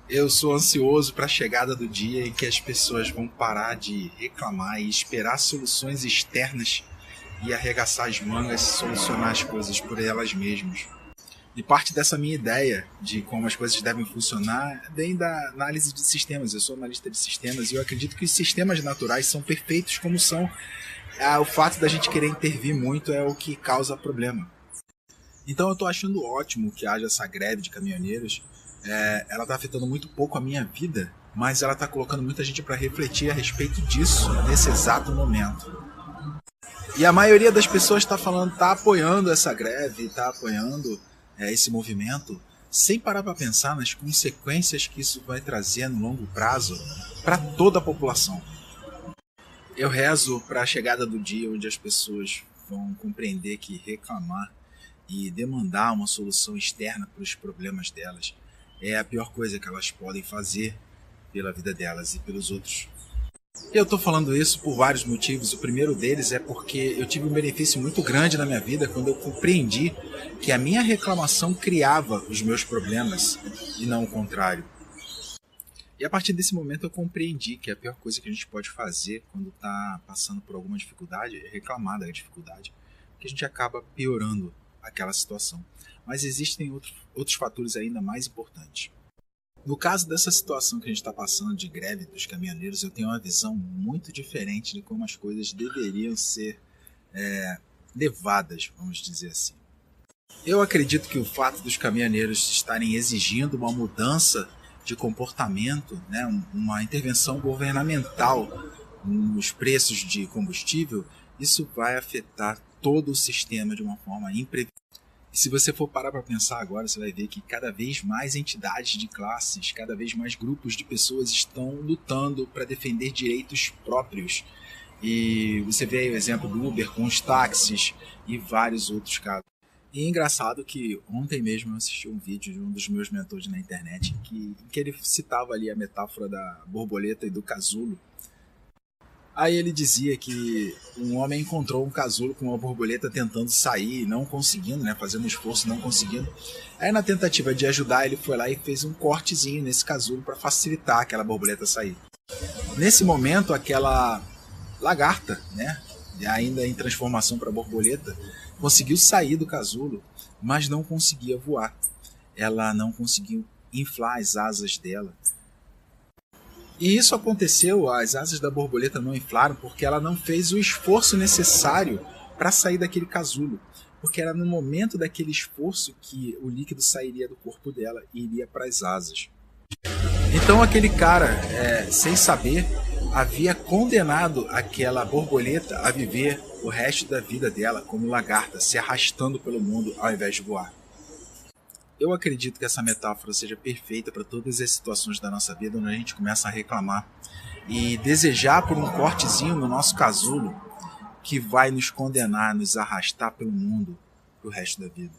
Eu sou ansioso para a chegada do dia em que as pessoas vão parar de reclamar e esperar soluções externas e arregaçar as mangas e solucionar as coisas por elas mesmas. E parte dessa minha ideia de como as coisas devem funcionar vem da análise de sistemas. Eu sou analista de sistemas e eu acredito que os sistemas naturais são perfeitos como são. O fato da gente querer intervir muito é o que causa problema. Então eu estou achando ótimo que haja essa greve de caminhoneiros. Ela está afetando muito pouco a minha vida, mas ela está colocando muita gente para refletir a respeito disso nesse exato momento. E a maioria das pessoas está apoiando essa greve, está apoiando esse movimento, sem parar para pensar nas consequências que isso vai trazer no longo prazo para toda a população. Eu rezo para a chegada do dia onde as pessoas vão compreender que reclamar e demandar uma solução externa para os problemas delas é a pior coisa que elas podem fazer pela vida delas e pelos outros. Eu estou falando isso por vários motivos. O primeiro deles é porque eu tive um benefício muito grande na minha vida quando eu compreendi que a minha reclamação criava os meus problemas e não o contrário. E a partir desse momento eu compreendi que a pior coisa que a gente pode fazer quando está passando por alguma dificuldade é reclamar da dificuldade, porque a gente acaba piorando aquela situação. Mas existem outros fatores ainda mais importantes. No caso dessa situação que a gente está passando de greve dos caminhoneiros, eu tenho uma visão muito diferente de como as coisas deveriam ser levadas, vamos dizer assim. Eu acredito que o fato dos caminhoneiros estarem exigindo uma mudança de comportamento, né, uma intervenção governamental nos preços de combustível, isso vai afetar todo o sistema de uma forma imprevisível. E se você for parar para pensar agora, você vai ver que cada vez mais entidades de classes, cada vez mais grupos de pessoas estão lutando para defender direitos próprios. E você vê aí o exemplo do Uber com os táxis e vários outros casos. E é engraçado que ontem mesmo eu assisti um vídeo de um dos meus mentores na internet em que ele citava ali a metáfora da borboleta e do casulo. Aí ele dizia que um homem encontrou um casulo com uma borboleta tentando sair, não conseguindo, né, fazendo esforço, não conseguindo. Aí na tentativa de ajudar, ele foi lá e fez um cortezinho nesse casulo para facilitar aquela borboleta sair. Nesse momento, aquela lagarta, né, ainda em transformação para borboleta, conseguiu sair do casulo, mas não conseguia voar. Ela não conseguiu inflar as asas dela. E isso aconteceu, as asas da borboleta não inflaram porque ela não fez o esforço necessário para sair daquele casulo. Porque era no momento daquele esforço que o líquido sairia do corpo dela e iria para as asas. Então aquele cara, sem saber, havia condenado aquela borboleta a viver o resto da vida dela como lagarta, se arrastando pelo mundo ao invés de voar. Eu acredito que essa metáfora seja perfeita para todas as situações da nossa vida onde a gente começa a reclamar e desejar por um cortezinho no nosso casulo que vai nos condenar, nos arrastar pelo mundo pro resto da vida.